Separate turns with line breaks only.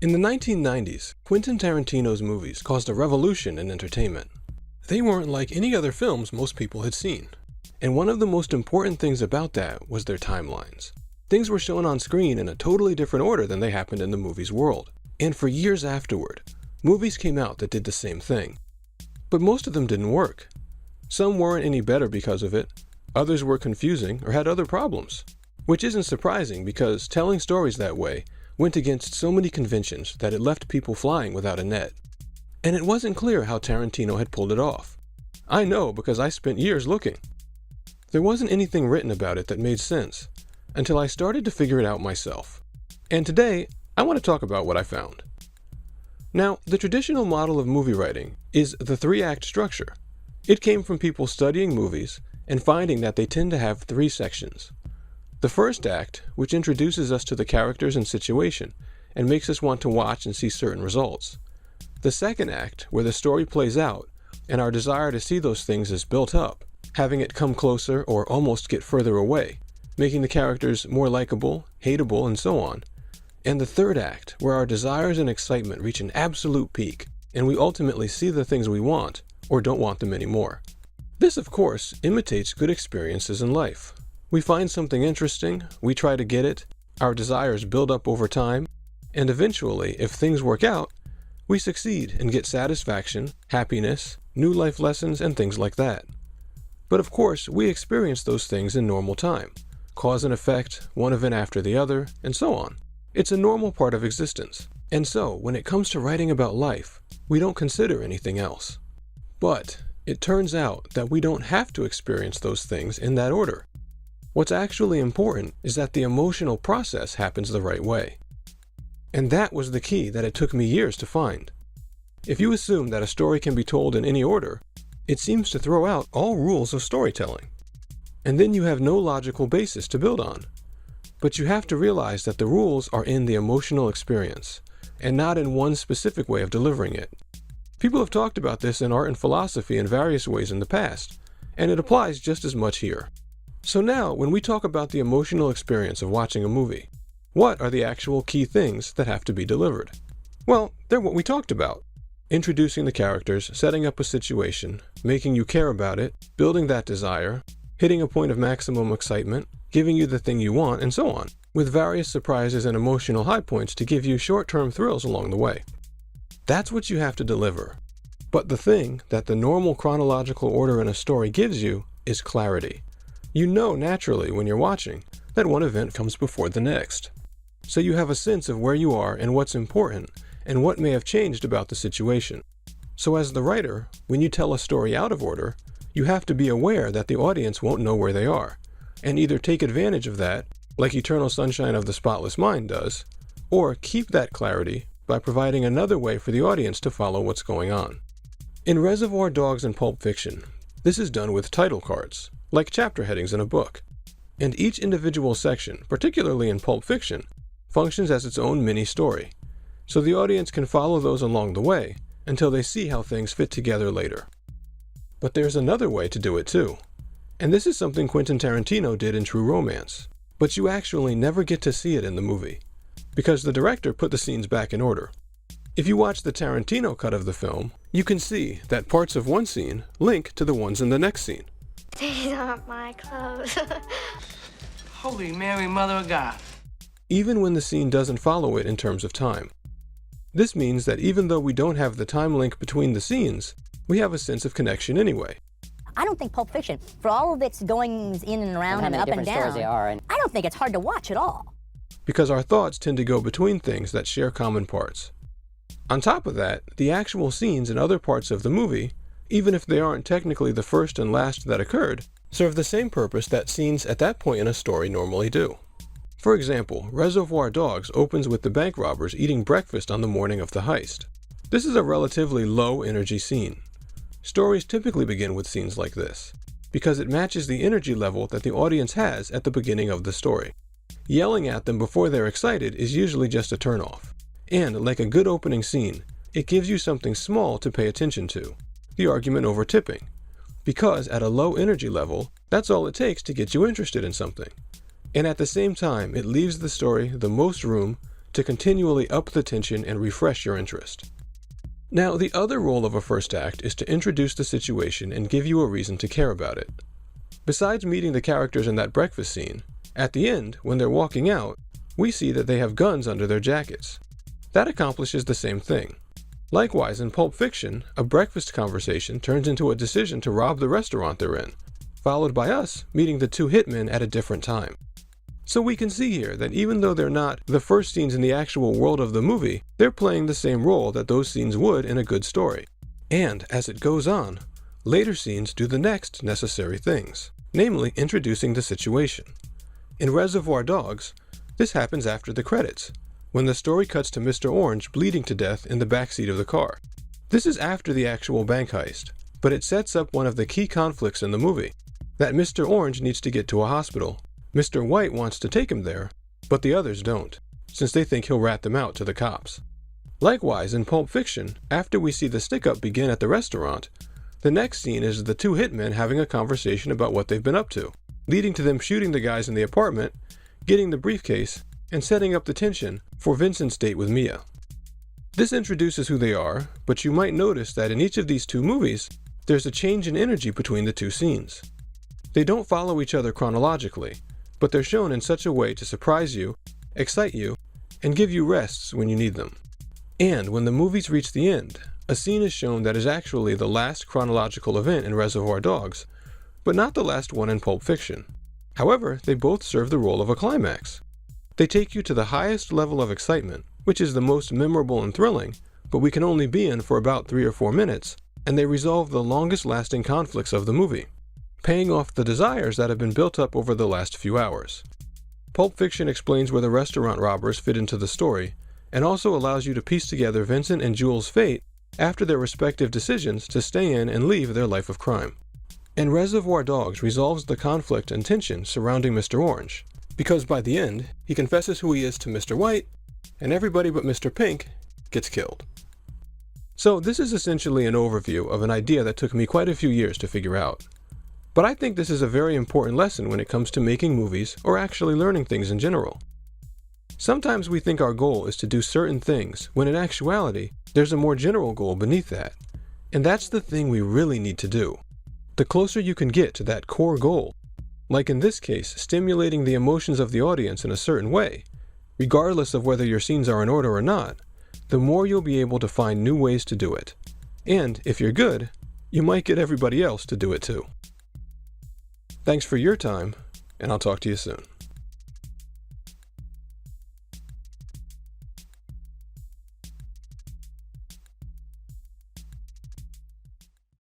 In the 1990s, Quentin Tarantino's movies caused a revolution in entertainment. They weren't like any other films most people had seen. And one of the most important things about that was their timelines. Things were shown on screen in a totally different order than they happened in the movie's world. And for years afterward, movies came out that did the same thing. But most of them didn't work. Some weren't any better because of it, others were confusing or had other problems. Which isn't surprising because telling stories that way went against so many conventions that it left people flying without a net. And it wasn't clear how Tarantino had pulled it off. I know because I spent years looking. There wasn't anything written about it that made sense, until I started to figure it out myself. And today, I want to talk about what I found. Now, the traditional model of movie writing is the 3-act structure. It came from people studying movies and finding that they tend to have 3 sections. The first act, which introduces us to the characters and situation, and makes us want to watch and see certain results. The second act, where the story plays out, and our desire to see those things is built up, having it come closer or almost get further away, making the characters more likable, hateable, and so on. And the third act, where our desires and excitement reach an absolute peak, and we ultimately see the things we want, or don't want them anymore. This, of course, imitates good experiences in life. We find something interesting, we try to get it, our desires build up over time, and eventually, if things work out, we succeed and get satisfaction, happiness, new life lessons, and things like that. But of course, we experience those things in normal time, cause and effect, one event after the other, and so on. It's a normal part of existence. And so, when it comes to writing about life, we don't consider anything else. But it turns out that we don't have to experience those things in that order. What's actually important is that the emotional process happens the right way. And that was the key that it took me years to find. If you assume that a story can be told in any order, it seems to throw out all rules of storytelling. And then you have no logical basis to build on. But you have to realize that the rules are in the emotional experience, and not in one specific way of delivering it. People have talked about this in art and philosophy in various ways in the past, and it applies just as much here. So now, when we talk about the emotional experience of watching a movie, what are the actual key things that have to be delivered? Well, they're what we talked about. Introducing the characters, setting up a situation, making you care about it, building that desire, hitting a point of maximum excitement, giving you the thing you want, and so on, with various surprises and emotional high points to give you short-term thrills along the way. That's what you have to deliver. But the thing that the normal chronological order in a story gives you is clarity. You know naturally when you're watching that one event comes before the next. So you have a sense of where you are and what's important, and what may have changed about the situation. So as the writer, when you tell a story out of order, you have to be aware that the audience won't know where they are, and either take advantage of that, like Eternal Sunshine of the Spotless Mind does, or keep that clarity by providing another way for the audience to follow what's going on. In Reservoir Dogs and Pulp Fiction, this is done with title cards, like chapter headings in a book. And each individual section, particularly in Pulp Fiction, functions as its own mini-story, so the audience can follow those along the way until they see how things fit together later. But there's another way to do it too. And this is something Quentin Tarantino did in True Romance, but you actually never get to see it in the movie, because the director put the scenes back in order. If you watch the Tarantino cut of the film, you can see that parts of one scene link to the ones in the next scene.
These aren't my clothes.
Holy Mary, Mother of God.
Even when the scene doesn't follow it in terms of time. This means that even though we don't have the time link between the scenes, we have a sense of connection anyway.
I don't think Pulp Fiction, for all of its goings in and around and up and down, I don't think it's hard to watch at all.
Because our thoughts tend to go between things that share common parts. On top of that, the actual scenes in other parts of the movie, even if they aren't technically the first and last that occurred, serve the same purpose that scenes at that point in a story normally do. For example, Reservoir Dogs opens with the bank robbers eating breakfast on the morning of the heist. This is a relatively low-energy scene. Stories typically begin with scenes like this, because it matches the energy level that the audience has at the beginning of the story. Yelling at them before they're excited is usually just a turnoff. And, like a good opening scene, it gives you something small to pay attention to, the argument over tipping. Because at a low energy level, that's all it takes to get you interested in something. And at the same time, it leaves the story the most room to continually up the tension and refresh your interest. Now, the other role of a first act is to introduce the situation and give you a reason to care about it. Besides meeting the characters in that breakfast scene, at the end, when they're walking out, we see that they have guns under their jackets. That accomplishes the same thing. Likewise, in Pulp Fiction, a breakfast conversation turns into a decision to rob the restaurant they're in, followed by us meeting the two hitmen at a different time. So we can see here that even though they're not the first scenes in the actual world of the movie, they're playing the same role that those scenes would in a good story. And as it goes on, later scenes do the next necessary things, namely introducing the situation. In Reservoir Dogs, this happens after the credits, when the story cuts to Mr. Orange bleeding to death in the backseat of the car. This is after the actual bank heist, but it sets up one of the key conflicts in the movie, that Mr. Orange needs to get to a hospital. Mr. White wants to take him there, but the others don't, since they think he'll rat them out to the cops. Likewise, in Pulp Fiction, after we see the stick-up begin at the restaurant, the next scene is the two hitmen having a conversation about what they've been up to, leading to them shooting the guys in the apartment, getting the briefcase, and setting up the tension for Vincent's date with Mia. This introduces who they are, but you might notice that in each of these two movies, there's a change in energy between the two scenes. They don't follow each other chronologically, but they're shown in such a way to surprise you, excite you, and give you rests when you need them. And when the movies reach the end, a scene is shown that is actually the last chronological event in Reservoir Dogs, but not the last one in Pulp Fiction. However, they both serve the role of a climax. They take you to the highest level of excitement, which is the most memorable and thrilling, but we can only be in for about 3 or 4 minutes, and they resolve the longest lasting conflicts of the movie, paying off the desires that have been built up over the last few hours. Pulp Fiction explains where the restaurant robbers fit into the story, and also allows you to piece together Vincent and Jules' fate after their respective decisions to stay in and leave their life of crime. And Reservoir Dogs resolves the conflict and tension surrounding Mr. Orange, because by the end, he confesses who he is to Mr. White, and everybody but Mr. Pink gets killed. So this is essentially an overview of an idea that took me quite a few years to figure out. But I think this is a very important lesson when it comes to making movies or actually learning things in general. Sometimes we think our goal is to do certain things, when in actuality, there's a more general goal beneath that. And that's the thing we really need to do. The closer you can get to that core goal, like in this case, stimulating the emotions of the audience in a certain way, regardless of whether your scenes are in order or not, the more you'll be able to find new ways to do it. And if you're good, you might get everybody else to do it too. Thanks for your time, and I'll talk to you soon.